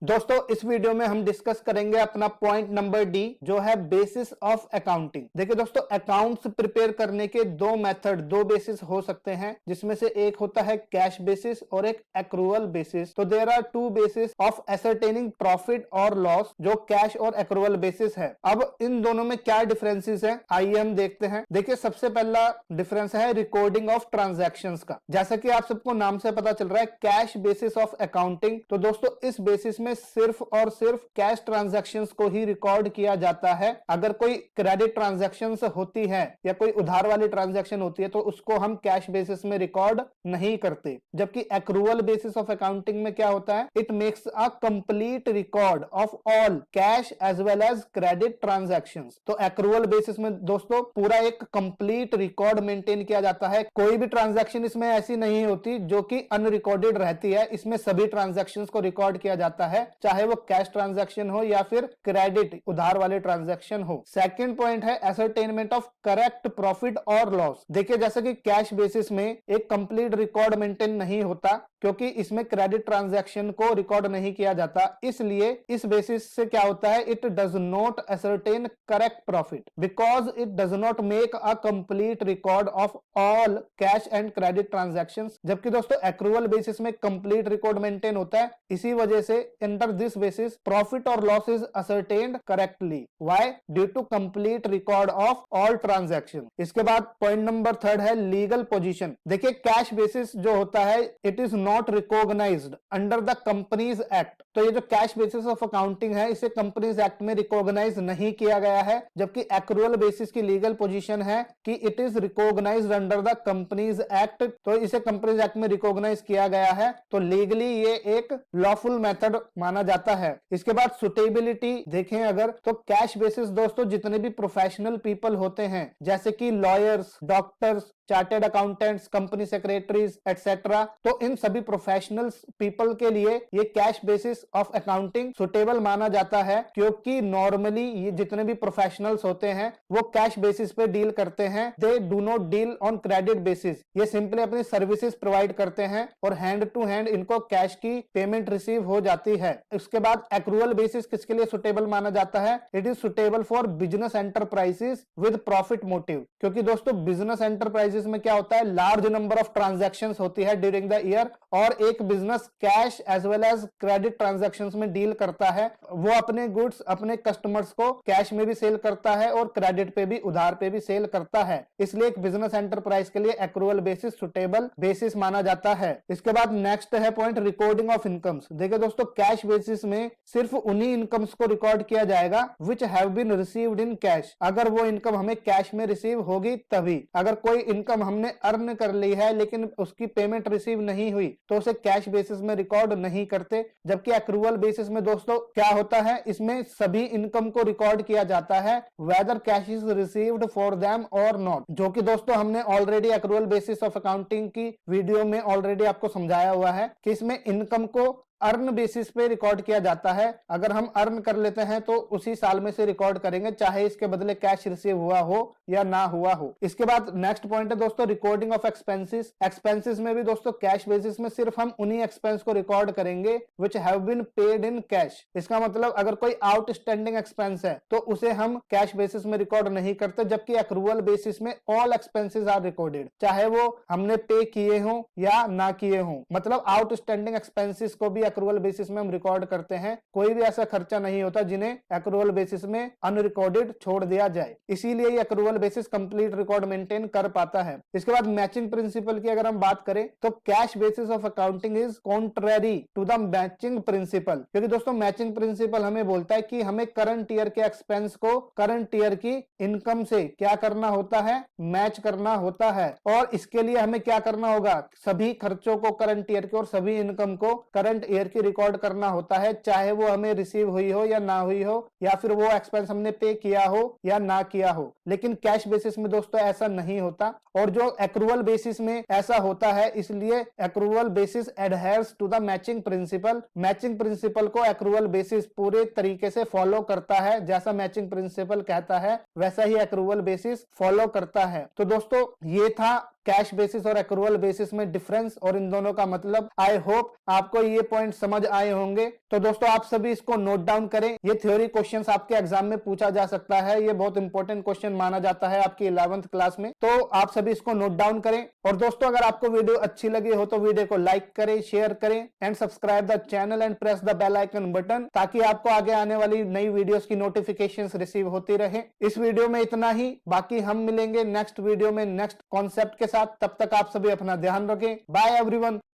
दोस्तों इस वीडियो में हम डिस्कस करेंगे अपना पॉइंट नंबर डी, जो है बेसिस ऑफ अकाउंटिंग। देखिए दोस्तों, अकाउंट्स प्रिपेयर करने के दो मेथड, दो बेसिस हो सकते हैं, जिसमें से एक होता है कैश बेसिस और एक एक्रूअल बेसिस। तो there are two basis of ascertaining profit और लॉस, जो कैश और एक्रूअल बेसिस है। अब इन दोनों में क्या डिफरेंसेस है, आइए हम देखते हैं। देखिए सबसे पहला डिफरेंस है रिकॉर्डिंग ऑफ ट्रांजैक्शंस का। जैसा कि आप सबको नाम से पता चल रहा है, कैश बेसिस ऑफ अकाउंटिंग। तो दोस्तों इस बेसिस में सिर्फ और सिर्फ कैश ट्रांजैक्शंस को ही रिकॉर्ड किया जाता है। अगर कोई क्रेडिट ट्रांजैक्शंस होती है या कोई उधार वाली ट्रांजैक्शन होती है तो उसको हम कैश बेसिस में रिकॉर्ड नहीं करते। जबकि एक्रूअल बेसिस ऑफ अकाउंटिंग में क्या होता है, it makes a complete record of all cash as well as credit transactions. तो एक्रूअल बेसिस में दोस्तों पूरा एक कंप्लीट रिकॉर्ड मेंटेन किया जाता है। कोई भी ट्रांजैक्शन इसमें ऐसी नहीं होती जो कि अनरिकॉर्डेड रहती है। इसमें सभी ट्रांजैक्शंस को रिकॉर्ड किया जाता है, चाहे वो कैश ट्रांजैक्शन हो या फिर क्रेडिट उधार वाले ट्रांजैक्शन हो। सेकंड पॉइंट है एसरटेनमेंट ऑफ करेक्ट प्रॉफिट और लॉस। देखिए जैसे कि कैश बेसिस में एक कंप्लीट रिकॉर्ड मेंटेन नहीं होता, क्योंकि इसमें क्रेडिट ट्रांजैक्शन को रिकॉर्ड नहीं किया जाता, इसलिए इस बेसिस से क्या होता है, it does not ascertain correct profit because it does not make a complete record of all cash and credit transactions. जबकि दोस्तों एक्रूअल बेसिस में कंप्लीट रिकॉर्ड मेंटेन होता है, इसी वजह से अंडर दिस बेसिस प्रॉफिट और loss is ascertained correctly. Why? Due to complete record of all transaction. इसके बाद पॉइंट नंबर थर्ड है लीगल पोजीशन। देखिए कैश बेसिस जो होता है, it is not recognised under the Companies Act. तो ये जो कैश बेसिस ऑफ अकाउंटिंग है, इसे कंपनीज एक्ट में रिकॉग्नाइज नहीं किया गया है। जबकि एक्रूअल बेसिस की लीगल पोजीशन है कि it is recognised under the Companies Act. तो इसे कंपनीज एक्ट में रिकॉग्नाइज किया गया है, तो लीगली ये एक लॉफुल मेथड माना जाता है। इसके बाद सुटेबिलिटी देखें अगर, तो कैश बेसिस दोस्तों जितने भी प्रोफेशनल पीपल होते हैं, जैसे कि lawyers, doctors, chartered accountants, company secretaries etcetera, तो इन सभी प्रोफेशनल पीपल के लिए ये cash basis of accounting suitable माना जाता है, क्योंकि नॉर्मली ये जितने भी प्रोफेशनल्स होते हैं वो कैश बेसिस पे डील करते हैं। They do not deal on credit basis. ये सिंपली अपनी सर्विसेज प्रोवाइड करते हैं और हैंड टू हैंड इनको कैश की पेमेंट रिसीव हो जाती है। इसके बाद एक्रूअल बेसिस किसके लिए सुटेबल माना जाता है, it is suitable for business enterprises with profit motive. क्योंकि दोस्तों बिजनेस एंटरप्राइजेस में क्या होता है, लार्ज नंबर ऑफ ट्रांजैक्शंस होती है ड्यूरिंग द ईयर, और एक business cash as well as credit transactions में डील करता है। वो अपने गुड्स अपने कस्टमर्स को कैश में भी सेल करता है और क्रेडिट पे भी, उधार पे भी सेल करता है। इसलिए एक बिजनेस एंटरप्राइज के लिए एक्रूअल बेसिस सुटेबल बेसिस माना जाता है। इसके बाद नेक्स्ट है पॉइंट रिकॉर्डिंग ऑफ इनकम्स। देखिए दोस्तों कैश बेसिस में सिर्फ उन्हीं इनकम्स को रिकॉर्ड किया जाएगा which have been received in cash. अगर वो इनकम हमें कैश में रिसीव होगी तभी। अगर कोई इनकम हमने अर्न कर ली है लेकिन उसकी पेमेंट रिसीव नहीं हुई तो उसे कैश बेसिस में रिकॉर्ड नहीं करते। जबकि एक्रूअल बेसिस में दोस्तों क्या होता है, इसमें सभी इनकम को रिकॉर्ड किया जाता है whether cash is received for them और नॉट, जो कि दोस्तों हमने already accrual basis of accounting की वीडियो में ऑलरेडी आपको समझाया हुआ है कि इसमें इनकम को अर्न बेसिस पे रिकॉर्ड किया जाता है। अगर हम अर्न कर लेते हैं तो उसी साल में से रिकॉर्ड करेंगे, चाहे इसके बदले कैश रिसीव हुआ हो या ना हुआ हो। इसके बाद नेक्स्ट पॉइंट है दोस्तों रिकॉर्डिंग ऑफ एक्सपेंसेस। एक्सपेंसेस में भी दोस्तों कैश बेसिस में सिर्फ हम उन्हीं एक्सपेंस को रिकॉर्ड करेंगे which have been paid in cash. इसका मतलब अगर कोई आउटस्टैंडिंग एक्सपेंस है तो उसे हम कैश बेसिस में रिकॉर्ड नहीं करते। जबकि एक्रूअल बेसिस में ऑल एक्सपेंसेस आर रिकॉर्डेड, चाहे वो हमने पे किए हों या ना किए हों। मतलब आउटस्टैंडिंग एक्सपेंसेस को भी एक्रूअल बेसिस में हम रिकॉर्ड करते हैं। कोई भी ऐसा खर्चा नहीं होता जिन्हें एक्रूअल बेसिस में अनरिकॉर्डेड छोड़ दिया जाए, इसीलिए ये accrual basis complete record maintain कर पाता है। इसके बाद मैचिंग प्रिंसिपल की अगर हम बात करें तो cash basis of accounting is contrary to the matching principle. क्योंकि दोस्तों मैचिंग प्रिंसिपल हमें बोलता है कि हमें करंट ईयर के एक्सपेंस को करंट ईयर की इनकम से क्या करना होता है, मैच करना होता है। और इसके लिए हमें क्या करना होगा, सभी खर्चों को करंट ईयर के और सभी इनकम को करंट ईयर की रिकॉर्ड करना होता है, चाहे वो हमें रिसीव हुई हो या ना हुई हो, या फिर वो एक्सपेंस हमने पे किया हो या ना किया हो। लेकिन कैश बेसिस में दोस्तों ऐसा नहीं होता, और जो एक्रूअल बेसिस में ऐसा होता है, इसलिए accrual basis adheres to the matching principle. Matching principle को एक्रूअल बेसिस पूरे तरीके से फॉलो करता है। जैसा मैचिंग प्रिंसिपल कहता है वैसा ही एक्रूअल बेसिस फॉलो करता है। तो दोस्तों ये था कैश बेसिस और एक्रूअल बेसिस में डिफरेंस और इन दोनों का मतलब। आई होप आपको ये पॉइंट समझ आए होंगे। तो दोस्तों आप सभी इसको नोट डाउन करें, ये थ्योरी क्वेश्चंस आपके एग्जाम में पूछा जा सकता है, ये बहुत इंपॉर्टेंट क्वेश्चन माना जाता है आपकी 11th क्लास में। तो आप सभी इसको नोट डाउन करें। और दोस्तों अगर आपको वीडियो अच्छी लगी हो तो वीडियो को लाइक करें, शेयर करें and subscribe the channel and press the bell icon button, ताकि आपको आगे आने वाली नई वीडियोस की नोटिफिकेशंस रिसीव होती रहे। इस वीडियो में इतना ही, बाकी हम मिलेंगे नेक्स्ट वीडियो में नेक्स्ट कॉन्सेप्ट के साथ। तब तक आप सभी अपना ध्यान रखें। Bye everyone.